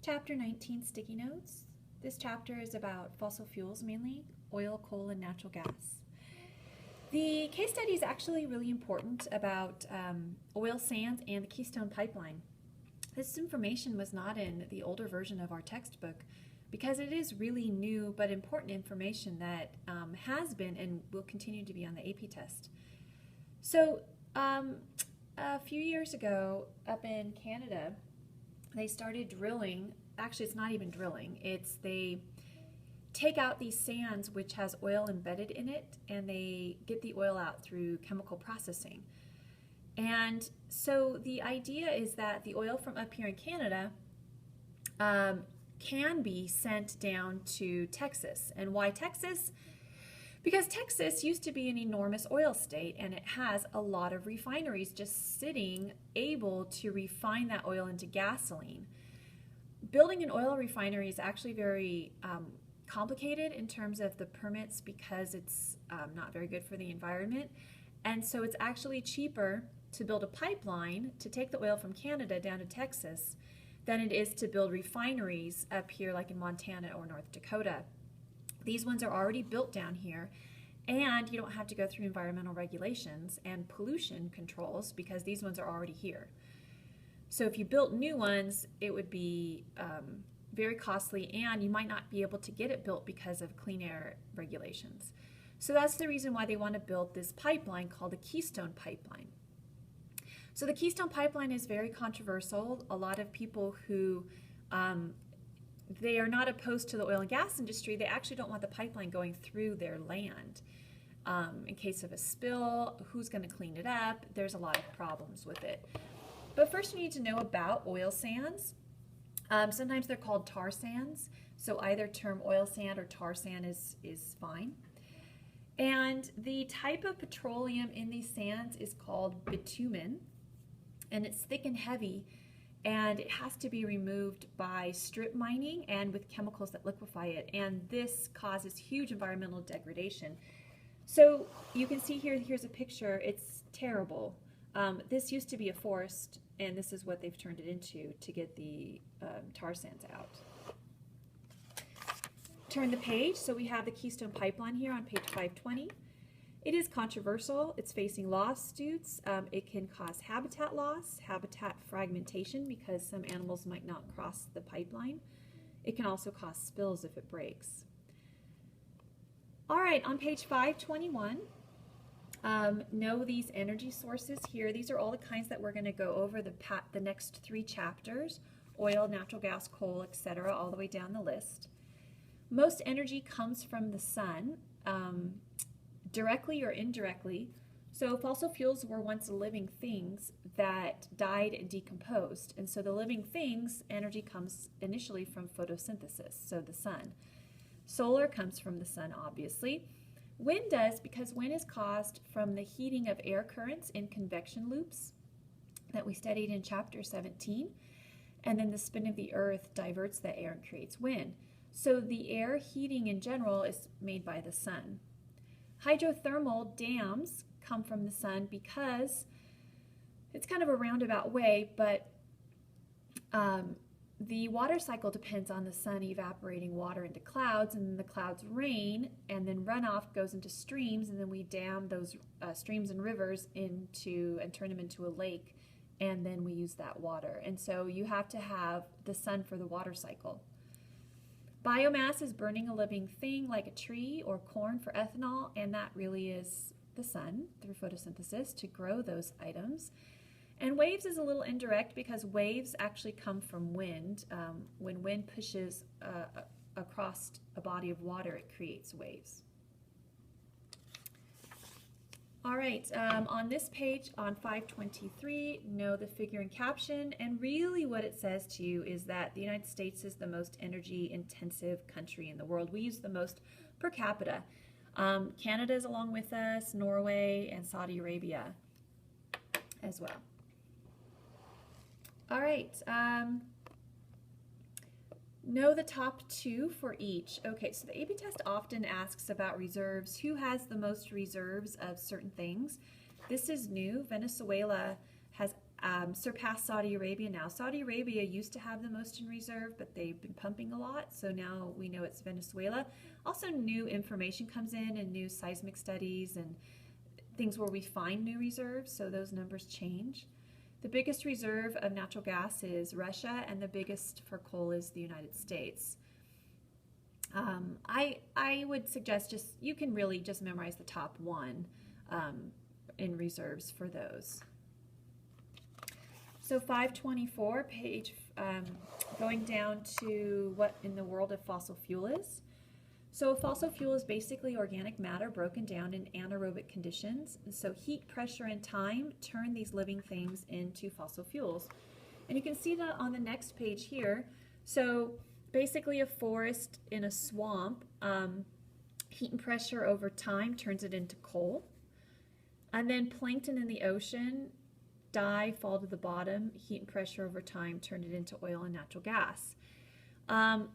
Chapter 19, Sticky Notes. This chapter is about fossil fuels mainly, oil, coal, and natural gas. The case study is actually really important about oil sands and the Keystone pipeline. This information was not in the older version of our textbook because it is really new but important information that has been and will continue to be on the AP test. So a few years ago up in Canada, they started drilling. Actually, it's not even drilling. It's they take out these sands which has oil embedded in it, and they get the oil out through chemical processing. And so the idea is that the oil from up here in Canada can be sent down to Texas. And why Texas? Because Texas used to be an enormous oil state, and it has a lot of refineries just sitting able to refine that oil into gasoline. Building an oil refinery is actually very complicated in terms of the permits because it's not very good for the environment. And so it's actually cheaper to build a pipeline to take the oil from Canada down to Texas than it is to build refineries up here like in Montana or North Dakota. These ones are already built down here, and you don't have to go through environmental regulations and pollution controls because these ones are already here. So if you built new ones, it would be very costly, and you might not be able to get it built because of clean air regulations. So that's the reason why they want to build this pipeline called the Keystone pipeline. So the Keystone pipeline is very controversial. A lot of people who they are not opposed to the oil and gas industry, they actually don't want the pipeline going through their land. In case of a spill, who's going to clean it up? There's a lot of problems with it. But first you need to know about oil sands. Sometimes they're called tar sands, so either term oil sand or tar sand is fine. And the type of petroleum in these sands is called bitumen, and it's thick and heavy, and it has to be removed by strip mining and with chemicals that liquefy it, and this causes huge environmental degradation. So you can see here, here's a picture. It's terrible. This used to be a forest, and this is what they've turned it into to get the tar sands out. Turn the page. So we have the Keystone pipeline here on page 520. It is controversial. It's facing lawsuits. It can cause habitat loss, habitat fragmentation because some animals might not cross the pipeline. It can also cause spills if it breaks. All right, on page 521, know these energy sources here. These are all the kinds that we're going to go over the next 3 chapters: oil, natural gas, coal, etc., all the way down the list. Most energy comes from the sun, directly or indirectly. So fossil fuels were once living things that died and decomposed. And so the living things, energy comes initially from photosynthesis, so the sun. Solar comes from the sun, obviously. Wind does because wind is caused from the heating of air currents in convection loops that we studied in chapter 17. And then the spin of the earth diverts that air and creates wind. So the air heating in general is made by the sun. Hydrothermal dams come from the sun because it's kind of a roundabout way, but the water cycle depends on the sun evaporating water into clouds, and then the clouds rain, and then runoff goes into streams, and then we dam those streams and rivers into and turn them into a lake, and then we use that water. And so you have to have the sun for the water cycle. Biomass is burning a living thing like a tree or corn for ethanol, and that really is the sun through photosynthesis to grow those items. And waves is a little indirect because waves actually come from wind. When wind pushes across a body of water, it creates waves. All right, on this page on 523, know the figure and caption, and really what it says to you is that the United States is the most energy intensive country in the world. We use the most per capita. Canada is along with us, Norway, and Saudi Arabia as well. All right, know the top 2 for each. Okay, so the AP test often asks about reserves. Who has the most reserves of certain things? This is new. Venezuela has surpassed Saudi Arabia now. Saudi Arabia used to have the most in reserve, but they've been pumping a lot, so now we know it's Venezuela. Also, new information comes in and new seismic studies and things where we find new reserves, so those numbers change. The biggest reserve of natural gas is Russia, and the biggest for coal is the United States. I would suggest you can really just memorize the top one in reserves for those. So 524, page, going down to what in the world of fossil fuel is. So fossil fuel is basically organic matter broken down in anaerobic conditions. And so heat, pressure, and time turn these living things into fossil fuels. And you can see that on the next page here. So basically a forest in a swamp, heat and pressure over time turns it into coal. And then plankton in the ocean die, fall to the bottom, heat and pressure over time turn it into oil and natural gas.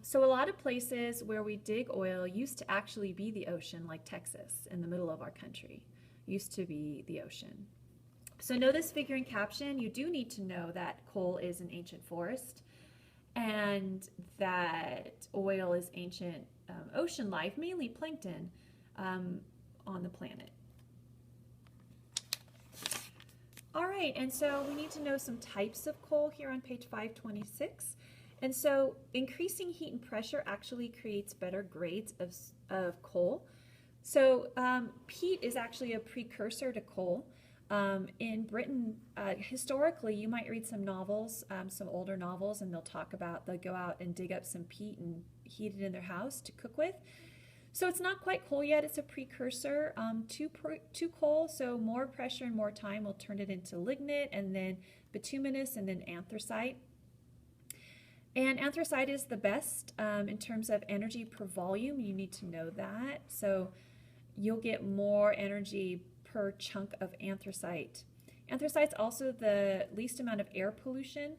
So a lot of places where we dig oil used to actually be the ocean, like Texas in the middle of our country, used to be the ocean. So know this figure and caption. You do need to know that coal is an ancient forest and that oil is ancient ocean life, mainly plankton on the planet. All right, and so we need to know some types of coal here on page 526. And so increasing heat and pressure actually creates better grades of coal. So peat is actually a precursor to coal. In Britain, historically, you might read some novels, some older novels, and they'll go out and dig up some peat and heat it in their house to cook with. So it's not quite coal yet, it's a precursor to coal, so more pressure and more time will turn it into lignite, and then bituminous, and then anthracite. And anthracite is the best in terms of energy per volume. You need to know that. So you'll get more energy per chunk of anthracite. Anthracite's also the least amount of air pollution,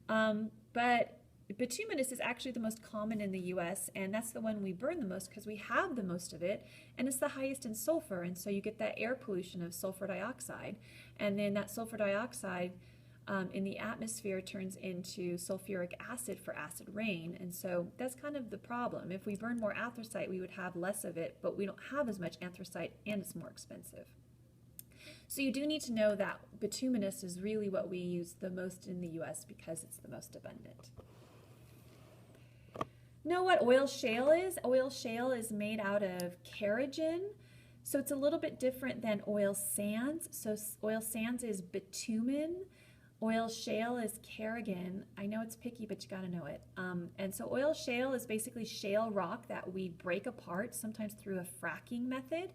but bituminous is actually the most common in the US, and that's the one we burn the most because we have the most of it, and it's the highest in sulfur, and so you get that air pollution of sulfur dioxide, and then that sulfur dioxide in the atmosphere turns into sulfuric acid for acid rain, and so that's kind of the problem. If we burn more anthracite, we would have less of it, but we don't have as much anthracite, and it's more expensive. So you do need to know that bituminous is really what we use the most in the US because it's the most abundant. Know what oil shale is? Oil shale is made out of kerogen, so it's a little bit different than oil sands. So oil sands is bitumen, oil shale is kerogen. I know it's picky, but you gotta know it. And so oil shale is basically shale rock that we break apart, sometimes through a fracking method,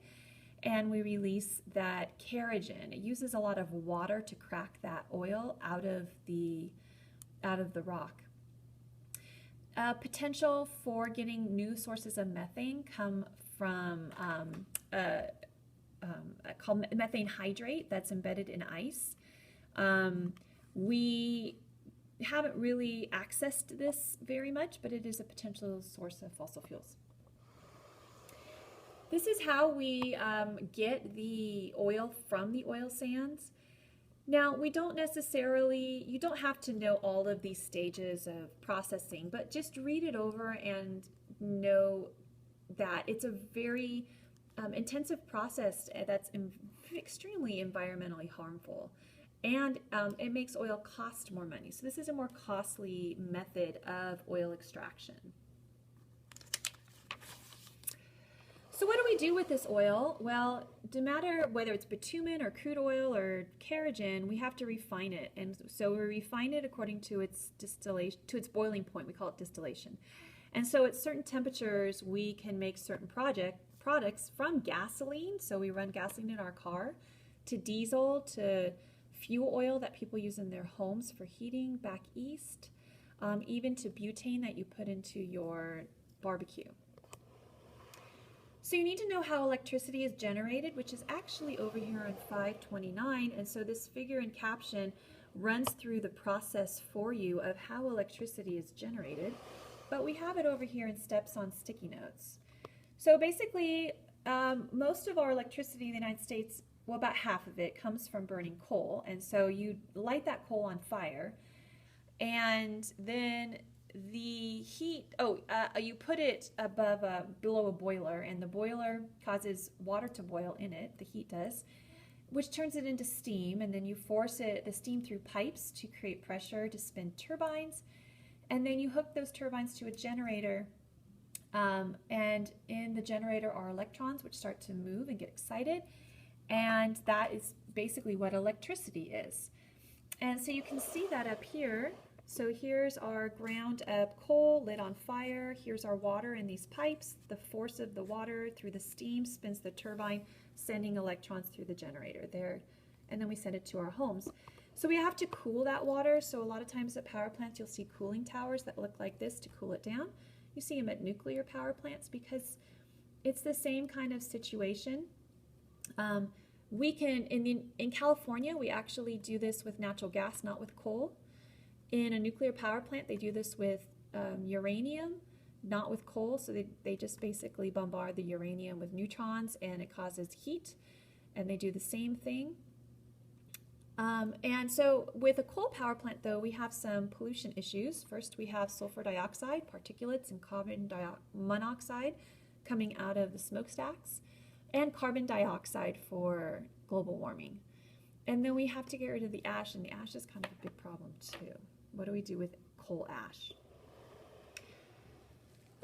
and we release that kerogen. It uses a lot of water to crack that oil out of the rock. Potential for getting new sources of methane come from called methane hydrate that's embedded in ice. We haven't really accessed this very much, but it is a potential source of fossil fuels. This is how we get the oil from the oil sands. Now, you don't have to know all of these stages of processing, but just read it over and know that it's a very intensive process that's extremely environmentally harmful, and it makes oil cost more money. So this is a more costly method of oil extraction. So what do we do with this oil? Well, no matter whether it's bitumen or crude oil or kerogen, we have to refine it. And so we refine it according to its distillation, to its boiling point. We call it distillation. And so at certain temperatures, we can make certain products from gasoline. So we run gasoline in our car, to diesel, to fuel oil that people use in their homes for heating back east, even to butane that you put into your barbecue. So you need to know how electricity is generated, which is actually over here on 529. And so this figure and caption runs through the process for you of how electricity is generated. But we have it over here in steps on sticky notes. So basically, most of our electricity in the United States well, about half of it comes from burning coal. And so you light that coal on fire, and then the heat, you put it below a boiler, and the boiler causes water to boil in it, the heat does, which turns it into steam, and then you force the steam through pipes to create pressure to spin turbines, and then you hook those turbines to a generator, and in the generator are electrons which start to move and get excited, and that is basically what electricity is. And so you can see that up here. So here's our ground up coal lit on fire. Here's our water in these pipes. The force of the water through the steam spins the turbine, sending electrons through the generator there. And then we send it to our homes. So we have to cool that water. So a lot of times at power plants, you'll see cooling towers that look like this to cool it down. You see them at nuclear power plants because it's the same kind of situation. We can, in California, we actually do this with natural gas, not with coal. In a nuclear power plant, they do this with uranium, not with coal. So they just basically bombard the uranium with neutrons, and it causes heat. And they do the same thing. And so with a coal power plant, though, we have some pollution issues. First, we have sulfur dioxide, particulates, and carbon monoxide coming out of the smokestacks, and carbon dioxide for global warming. And then we have to get rid of the ash, and the ash is kind of a big problem too. What do we do with coal ash?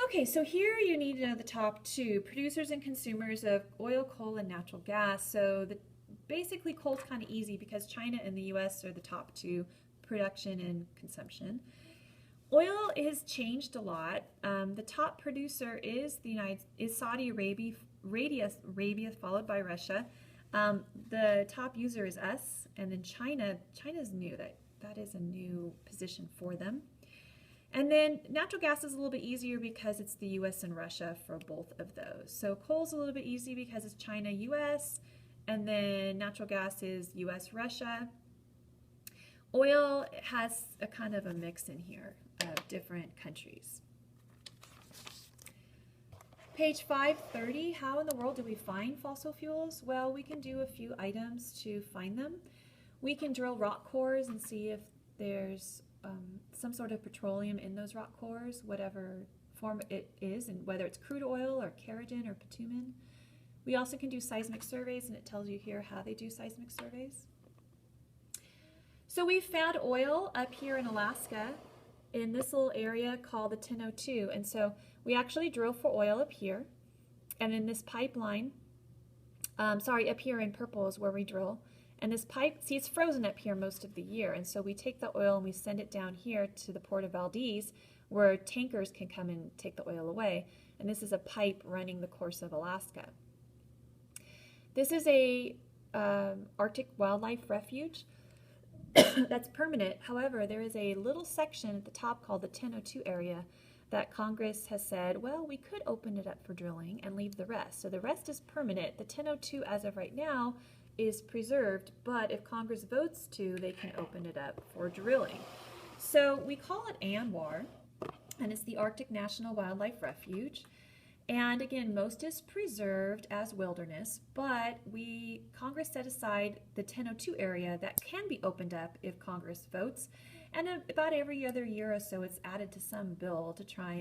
Okay, so here you need to know the top two, producers and consumers of oil, coal, and natural gas. So basically coal's kind of easy because China and the US are the top two, production and consumption. Oil has changed a lot. The top producer is Saudi Arabia, followed by Russia. The top user is us, and then China's new. That is a new position for them. And then natural gas is a little bit easier because it's the US and Russia for both of those. So coal's a little bit easy because it's China, US, and then natural gas is US, Russia. Oil has a kind of a mix in here of different countries. Page 530, how in the world do we find fossil fuels? Well, we can do a few items to find them. We can drill rock cores and see if there's some sort of petroleum in those rock cores, whatever form it is, and whether it's crude oil or keratin or bitumen. We also can do seismic surveys, and it tells you here how they do seismic surveys. So we found oil up here in Alaska in this little area called the 1002, and so we actually drill for oil up here, and in this pipeline, up here in purple is where we drill. And this pipe, see, it's frozen up here most of the year, and so we take the oil and we send it down here to the port of Valdez, where tankers can come and take the oil away. And this is a pipe running the course of Alaska. This is a Arctic wildlife refuge that's permanent. However, there is a little section at the top called the 1002 area that Congress has said, well, we could open it up for drilling and leave the rest. So the rest is permanent. The 1002, as of right now, is preserved, but if Congress votes to, they can open it up for drilling. So we call it ANWR, and it's the Arctic National Wildlife Refuge. And again, most is preserved as wilderness, but Congress set aside the 1002 area that can be opened up if Congress votes. And about every other year or so, it's added to some bill to try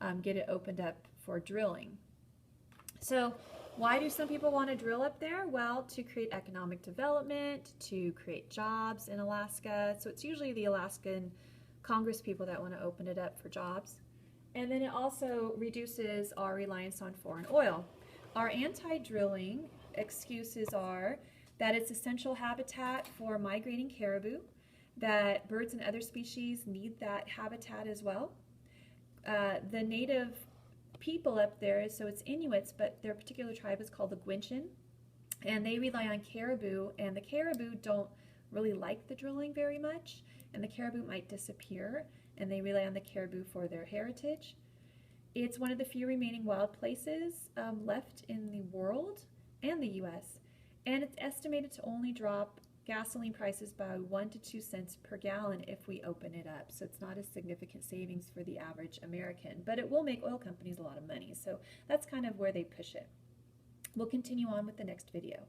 and get it opened up for drilling. So why do some people want to drill up there? Well, to create economic development, to create jobs in Alaska. So it's usually the Alaskan Congress people that want to open it up for jobs. And then it also reduces our reliance on foreign oil. Our anti-drilling excuses are that it's essential habitat for migrating caribou, that birds and other species need that habitat as well. The native people up there, so it's Inuits, but their particular tribe is called the Gwich'in, and they rely on caribou, and the caribou don't really like the drilling very much, and the caribou might disappear, and they rely on the caribou for their heritage. It's one of the few remaining wild places left in the world and the US, and it's estimated to only drop gasoline prices by 1 to 2 cents per gallon if we open it up. So it's not a significant savings for the average American, but it will make oil companies a lot of money. So that's kind of where they push it. We'll continue on with the next video.